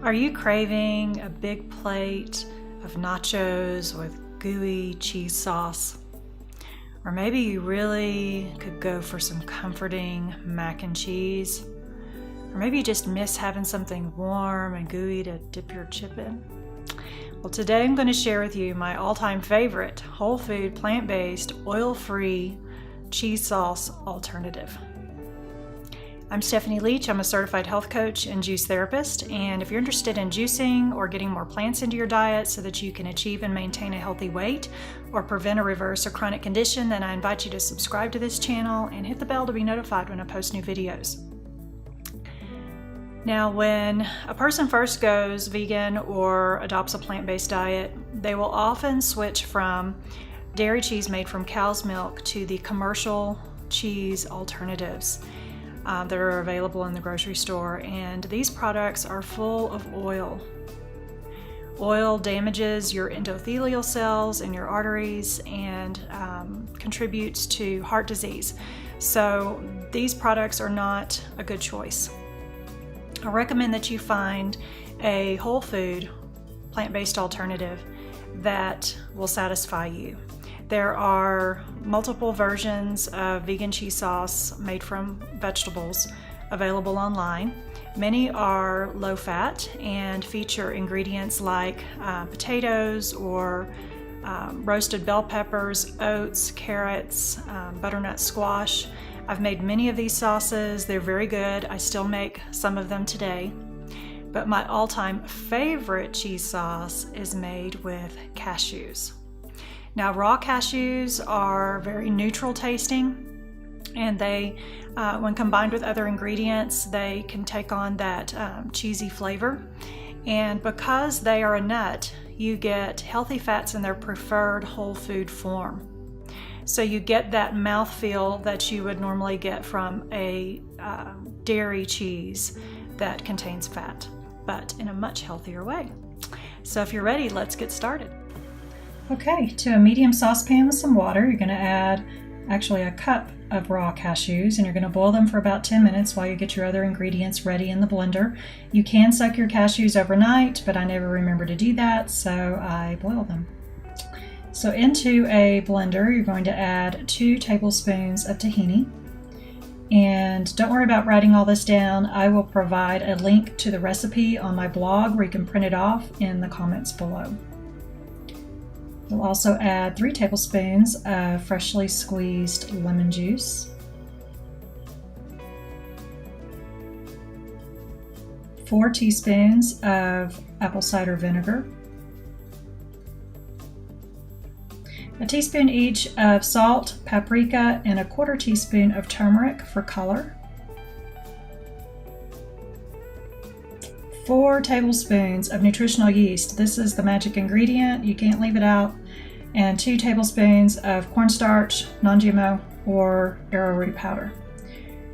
Are you craving a big plate of nachos with gooey cheese sauce? Or maybe you really could go for some comforting mac and cheese? Or maybe you just miss having something warm and gooey to dip your chip in? Well, today I'm going to share with you my all-time favorite whole food, plant-based, oil-free cheese sauce alternative. I'm Stephanie Leach. I'm a certified health coach and juice therapist, and if you're interested in juicing or getting more plants into your diet so that you can achieve and maintain a healthy weight or prevent or reverse a chronic condition, then I invite you to subscribe to this channel and hit the bell to be notified when I post new videos. Now, when a person first goes vegan or adopts a plant-based diet, they will often switch from dairy cheese made from cow's milk to the commercial cheese alternatives that are available in the grocery store, and these products are full of oil. Oil damages your endothelial cells in your arteries and contributes to heart disease. So these products are not a good choice. I recommend that you find a whole food, plant-based alternative that will satisfy you. There are multiple versions of vegan cheese sauce made from vegetables available online. Many are low fat and feature ingredients like potatoes or roasted bell peppers, oats, carrots, butternut squash. I've made many of these sauces. They're very good. I still make some of them today. But my all-time favorite cheese sauce is made with cashews. Now, raw cashews are very neutral tasting, and they, when combined with other ingredients, they can take on that cheesy flavor. And because they are a nut, you get healthy fats in their preferred whole food form. So you get that mouthfeel that you would normally get from a dairy cheese that contains fat, but in a much healthier way. So if you're ready, let's get started. Okay, to a medium saucepan with some water, you're going to add actually a cup of raw cashews, and you're going to boil them for about 10 minutes while you get your other ingredients ready in the blender. You can soak your cashews overnight, but I never remember to do that, so I boil them. So into a blender, you're going to add 2 tablespoons of tahini. And don't worry about writing all this down. I will provide a link to the recipe on my blog where you can print it off in the comments below. You'll also add 3 tablespoons of freshly squeezed lemon juice, 4 teaspoons of apple cider vinegar, a teaspoon each of salt, paprika, and a 1/4 teaspoon of turmeric for color, 4 tablespoons of nutritional yeast. This is the magic ingredient. You can't leave it out. And 2 tablespoons of cornstarch, non-GMO, or arrowroot powder.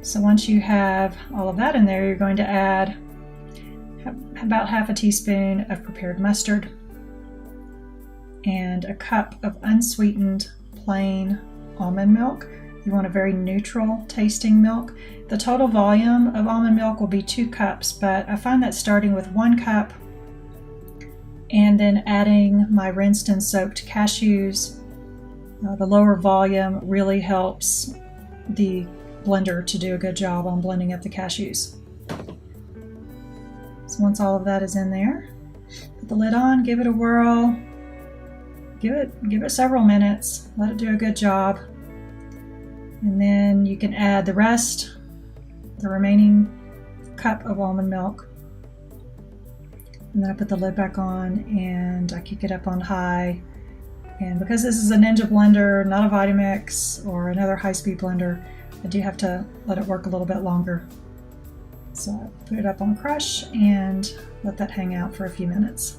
So once you have all of that in there, you're going to add about 1/2 teaspoon of prepared mustard and a cup of unsweetened plain almond milk. You want a very neutral tasting milk. The total volume of almond milk will be 2 cups, but I find that starting with 1 cup and then adding my rinsed and soaked cashews, the lower volume really helps the blender to do a good job on blending up the cashews. So once all of that is in there, put the lid on, give it a whirl, give it several minutes, let it do a good job. And then you can add the remaining cup of almond milk. And then I put the lid back on and I kick it up on high. And because this is a Ninja blender, not a Vitamix or another high-speed blender, I do have to let it work a little bit longer. So I put it up on crush and let that hang out for a few minutes.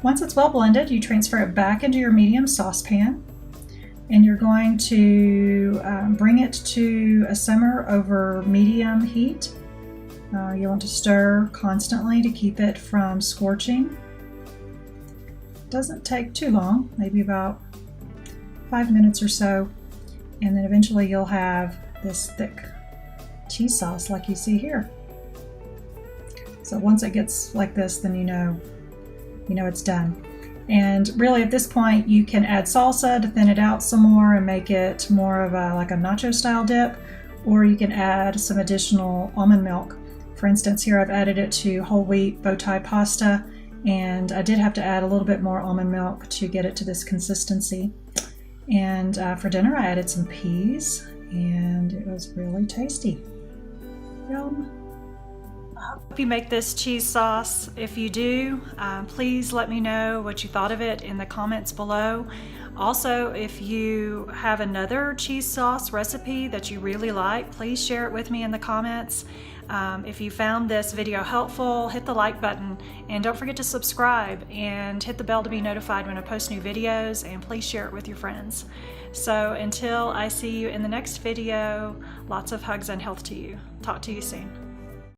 Once it's well blended, you transfer it back into your medium saucepan. And you're going to bring it to a simmer over medium heat. You want to stir constantly to keep it from scorching. It doesn't take too long, maybe about 5 minutes or so, and then eventually you'll have this thick cheese sauce like you see here. So once it gets like this, then you know it's done. And really at this point you can add salsa to thin it out some more and make it more of like a nacho style dip, or you can add some additional almond milk. For instance, here I've added it to whole wheat bow tie pasta, and I did have to add a little bit more almond milk to get it to this consistency. And for dinner I added some peas, and it was really tasty. Yum. I hope you make this cheese sauce. If you do, please let me know what you thought of it in the comments below. Also, if you have another cheese sauce recipe that you really like, please share it with me in the comments. If you found this video helpful, hit the like button, and don't forget to subscribe and hit the bell to be notified when I post new videos, and please share it with your friends. So until I see you in the next video, lots of hugs and health to you. Talk to you soon.